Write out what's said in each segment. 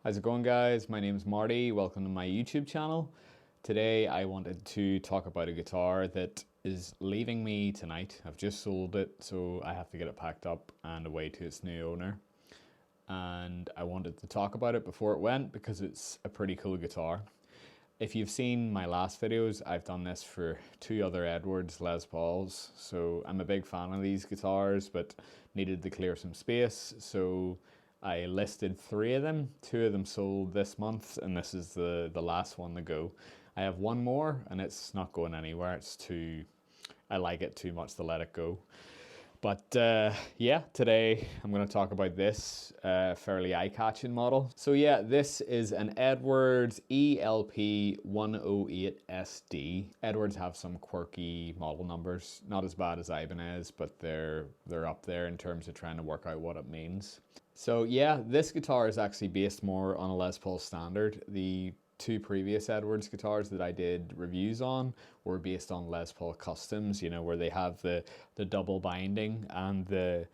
How's it going, guys? My name's Marty. Welcome to my YouTube channel. Today I wanted to talk about a guitar that is leaving me tonight. I've just sold it, so I have to get it packed up and away to its new owner. And I wanted to talk about it before it went because it's a pretty cool guitar. If you've seen my last videos, I've done this for two other Edwards Les Pauls. So I'm a big fan of these guitars, but needed to clear some space. So I listed three of them. Two of them sold this month, and this is the last one to go. I have one more, and it's not going anywhere. I like it too much to let it go. But yeah, today I'm going to talk about this fairly eye-catching model. So yeah, this is an Edwards ELP 108SD. Edwards have some quirky model numbers, not as bad as Ibanez, but they're up there in terms of trying to work out what it means. So yeah, this guitar is actually based more on a Les Paul Standard. The two previous Edwards guitars that I did reviews on were based on Les Paul Customs, you know, where they have the double binding and the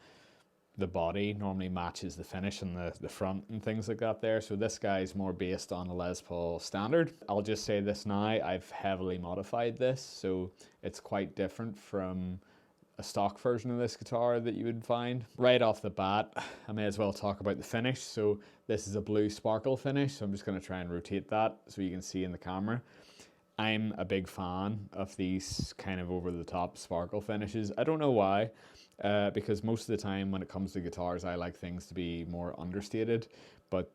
body normally matches the finish and the front and things like that there. So this guy's more based on a Les Paul Standard. I'll just say this now, I've heavily modified this, so it's quite different from a stock version of this guitar that you would find. Right off the bat, I may as well talk about the finish. So this is a blue sparkle finish, so I'm just going to try and rotate that so you can see in the camera. I'm a big fan of these kind of over-the-top sparkle finishes. I don't know why, because most of the time when it comes to guitars, I like things to be more understated, but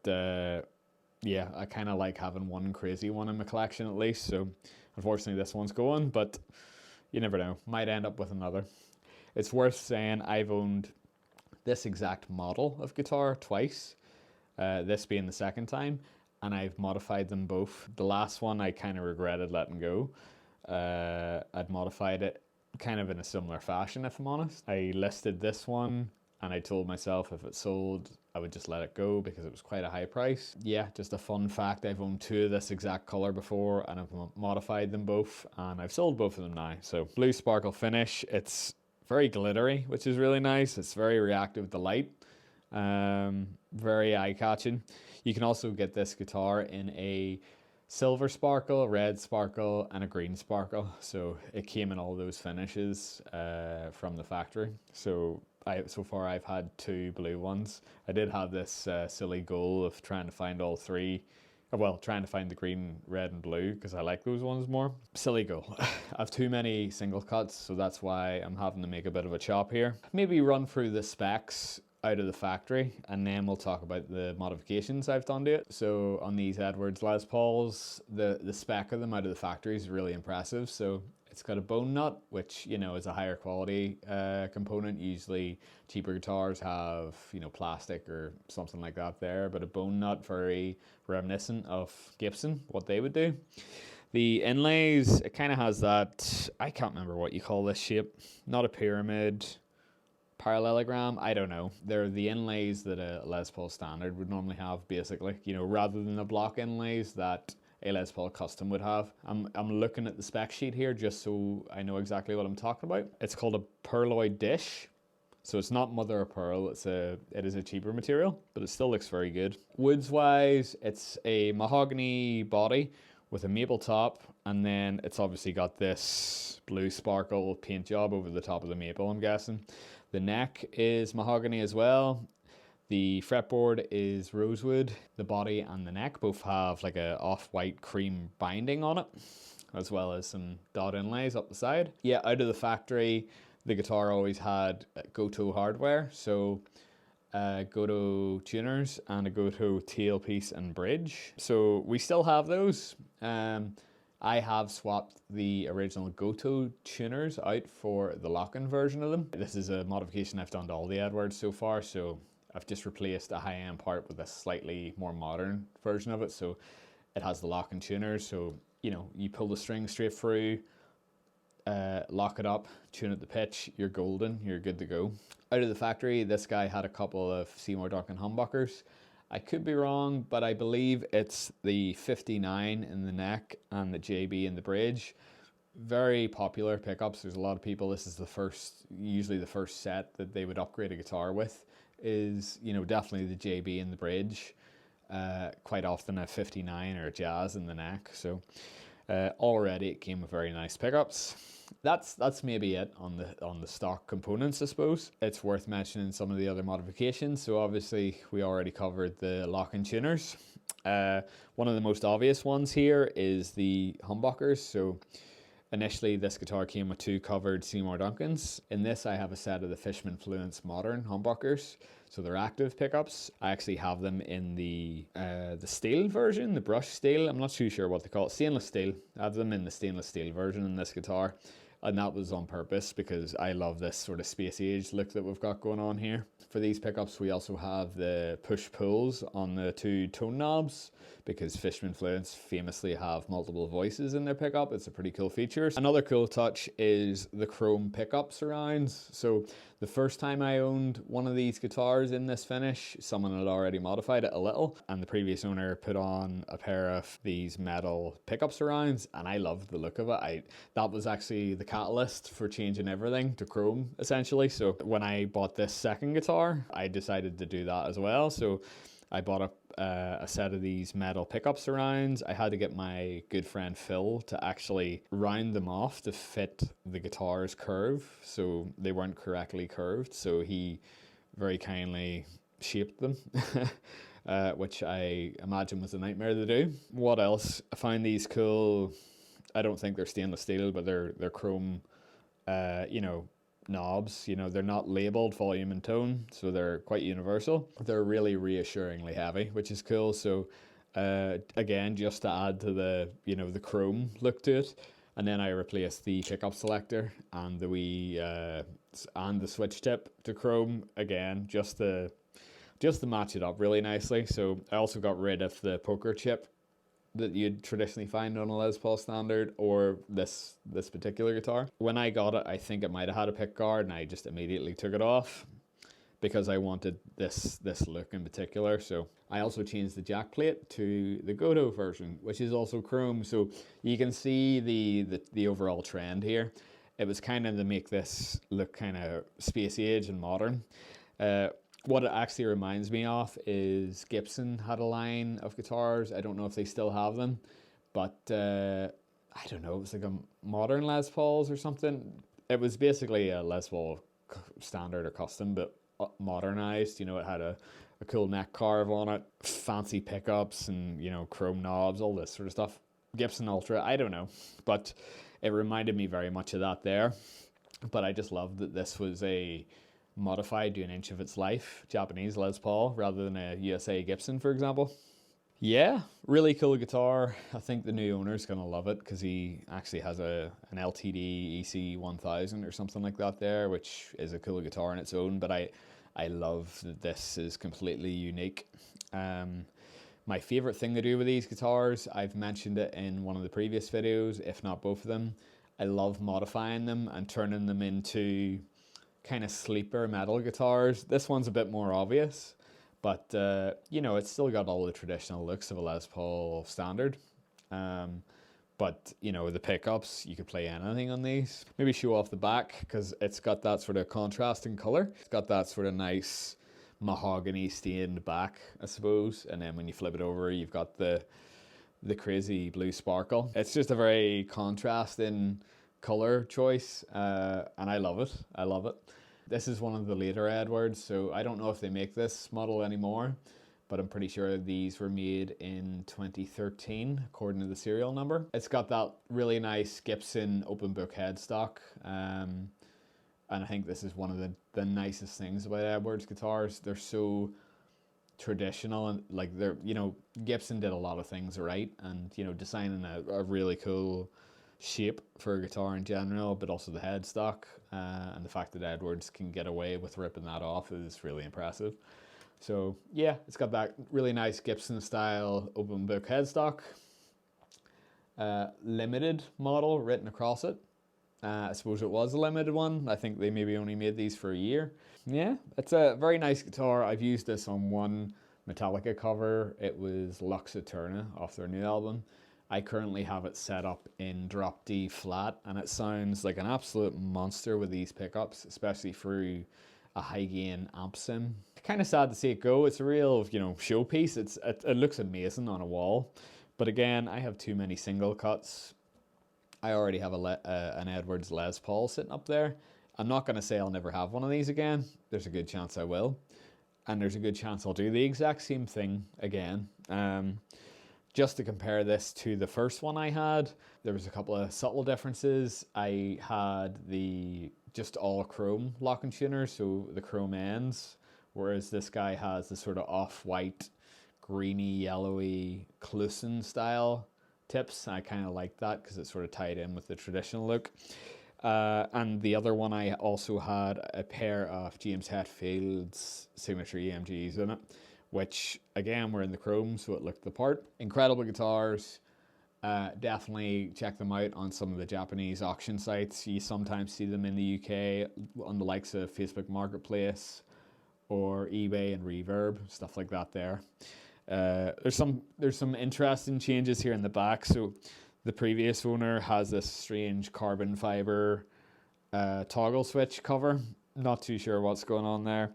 yeah, I kind of like having one crazy one in my collection at least, so unfortunately this one's going, but you never know, might end up with another. It's worth saying I've owned this exact model of guitar twice, this being the second time, and I've modified them both. The last one I kind of regretted letting go. I'd modified it kind of in a similar fashion, if I'm honest. I listed this one and I told myself if it sold, I would just let it go because it was quite a high price. Yeah, just a fun fact, I've owned two of this exact color before and I've modified them both and I've sold both of them now. So blue sparkle finish, it's very glittery, which is really nice. It's very reactive to light, very eye-catching. You can also get this guitar in a silver sparkle, red sparkle, and a green sparkle. So it came in all those finishes from the factory. So far I've had two blue ones. I did have this silly goal of trying to find all three. Well, trying to find the green, red, and blue because I like those ones more. Silly goal. I have too many single cuts, so that's why I'm having to make a bit of a chop here. Maybe run through the specs out of the factory and then we'll talk about the modifications I've done to it. So on these Edwards Les Pauls, the spec of them out of the factory is really impressive. So it's got a bone nut, which, you know, is a higher quality component. Usually cheaper guitars have, you know, plastic or something like that there, but a bone nut, very reminiscent of Gibson, what they would do. The inlays, it kind of has that, I can't remember what you call this shape, not a pyramid, parallelogram, I don't know. They're the inlays that a Les Paul Standard would normally have, basically, you know, rather than the block inlays that a Les Paul Custom would have. I'm looking at the spec sheet here just so I know exactly what I'm talking about. It's called a pearloid dish. So it's not mother of pearl, it is a cheaper material, but it still looks very good. Woods wise, it's a mahogany body with a maple top, and then it's obviously got this blue sparkle paint job over the top of the maple, I'm guessing. The neck is mahogany as well. The fretboard is rosewood. The body and the neck both have like a off-white cream binding on it, as well as some dot inlays up the side. Yeah, out of the factory, the guitar always had Gotoh hardware, so Gotoh tuners and a Gotoh tailpiece and bridge. So we still have those. I have swapped the original Gotoh tuners out for the lock-in version of them. This is a modification I've done to all the Edwards so far, so I've just replaced a high-end part with a slightly more modern version of it. So it has the lock-in tuners, so you know, you pull the string straight through, lock it up, tune it the pitch, you're golden, you're good to go. Out of the factory, this guy had a couple of Seymour Duncan humbuckers. I could be wrong, but I believe it's the 59 in the neck and the JB in the bridge. Very popular pickups. There's a lot of people, this is usually the first set that they would upgrade a guitar with is, you know, definitely the JB in the bridge. quite often a 59 or a jazz in the neck. So already it came with very nice pickups. That's maybe it on the stock components, I suppose. It's worth mentioning some of the other modifications. So obviously we already covered the lock-in tuners. One of the most obvious ones here is the humbuckers. So initially this guitar came with 2 covered Seymour Duncans. In this I have a set of the Fishman Fluence Modern humbuckers. So they're active pickups. I actually have them in the steel version, the brushed steel. I'm not too sure what they call it. Stainless steel. I have them in the stainless steel version in this guitar. And that was on purpose because I love this sort of space age look that we've got going on here. For these pickups, we also have the push-pulls on the 2 tone knobs because Fishman Fluence famously have multiple voices in their pickup. It's a pretty cool feature. Another cool touch is the chrome pickup surrounds. So the first time I owned one of these guitars in this finish, someone had already modified it a little, and the previous owner put on a pair of these metal pickup surrounds, and I loved the look of it. That was actually the catalyst for changing everything to chrome, essentially. So when I bought this second guitar, I decided to do that as well. So I bought a set of these metal pickup surrounds. I had to get my good friend Phil to actually round them off to fit the guitar's curve, so they weren't correctly curved. So he very kindly shaped them, which I imagine was a nightmare to do. What else? I find these cool. I don't think they're stainless steel, but they're chrome, knobs. They're not labeled volume and tone, so they're quite universal. They're really reassuringly heavy, which is cool. So again, just to add to the chrome look to it. And then I replaced the pickup selector and the switch tip to chrome again, just to match it up really nicely. So I also got rid of the poker chip that you'd traditionally find on a Les Paul Standard or this particular guitar. When I got it, I think it might have had a pick guard, and I just immediately took it off because I wanted this look in particular. So I also changed the jack plate to the Godot version, which is also chrome. So you can see the overall trend here. It was kind of to make this look kind of space age and modern. What it actually reminds me of is Gibson had a line of guitars. I don't know if they still have them, but I don't know, it was like a modern Les Pauls or something. It was basically a Les Paul Standard or custom, but modernized. It had a cool neck carve on it, fancy pickups and, chrome knobs, all this sort of stuff. Gibson Ultra, I don't know, but it reminded me very much of that there. But I just loved that this was a modified to an inch of its life Japanese Les Paul rather than a USA Gibson, for example. Yeah, really cool guitar. I think the new owner's gonna love it because he actually has an LTD EC1000 or something like that there, which is a cool guitar in its own. But I love that this is completely unique. My favorite thing to do with these guitars, I've mentioned it in one of the previous videos, if not both of them. I love modifying them and turning them into kind of sleeper metal guitars. This one's a bit more obvious, but it's still got all the traditional looks of a Les Paul Standard. But the pickups, you could play anything on these. Maybe show off the back because it's got that sort of contrasting color. It's got that sort of nice mahogany stained back, I suppose. And then when you flip it over, you've got the crazy blue sparkle. It's just a very contrasting color choice, and I love it. This is one of the later Edwards, so I don't know if they make this model anymore, but I'm pretty sure these were made in 2013 according to the serial number. It's got that really nice Gibson open book headstock, and I think this is one of the nicest things about Edwards guitars. They're so traditional, and like Gibson did a lot of things right, and designing a really cool shape for a guitar in general, but also the headstock, and the fact that Edwards can get away with ripping that off is really impressive. So yeah, it's got that really nice Gibson style open book headstock, limited model written across it. I suppose it was a limited one. I think they maybe only made these for a year. Yeah, it's a very nice guitar. I've used this on one Metallica cover. It was Lux Eterna off their new album. I currently have it set up in drop D flat, and it sounds like an absolute monster with these pickups, especially through a high gain amp sim. Kind of sad to see it go. It's a real, showpiece. It looks amazing on a wall. But again, I have too many single cuts. I already have an Edwards Les Paul sitting up there. I'm not going to say I'll never have one of these again. There's a good chance I will. And there's a good chance I'll do the exact same thing again. Just to compare this to the first one I had, there was a couple of subtle differences. I had the just all chrome locking tuner, so the chrome ends, whereas this guy has the sort of off-white, greeny, yellowy, Kluson style tips. I kind of like that because it sort of tied in with the traditional look. And the other one, I also had a pair of James Hetfield's signature EMGs in it, which again were in the chrome, so it looked the part. Incredible guitars. Definitely check them out on some of the Japanese auction sites. You sometimes see them in the UK on the likes of Facebook Marketplace or eBay and Reverb, stuff like that there. There's some interesting changes here in the back. So the previous owner has this strange carbon fiber toggle switch cover. Not too sure what's going on there.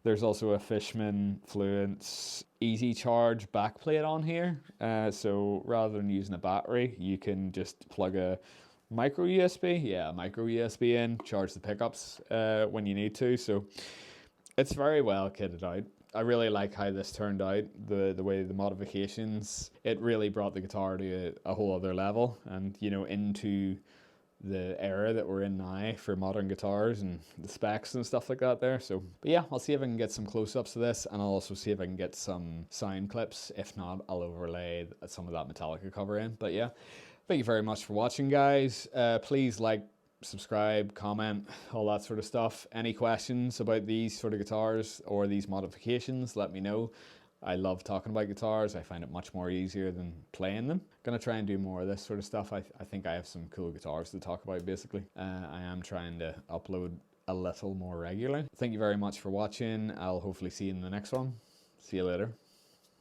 There's also a Fishman Fluence Easy Charge backplate on here. So rather than using a battery, you can just plug a micro USB in, charge the pickups when you need to. So it's very well kitted out. I really like how this turned out, the way the modifications, it really brought the guitar to a whole other level, and into the era that we're in now for modern guitars and the specs and stuff like that there. So, but yeah, I'll see if I can get some close-ups of this, and I'll also see if I can get some sound clips. If not, I'll overlay some of that Metallica cover in. But yeah, thank you very much for watching, guys. Please like, subscribe, comment, all that sort of stuff. Any questions about these sort of guitars or these modifications, let me know. I love talking about guitars. I find it much more easier than playing them. Gonna try and do more of this sort of stuff. I think I have some cool guitars to talk about, basically. I am trying to upload a little more regularly. Thank you very much for watching. I'll hopefully see you in the next one. See you later.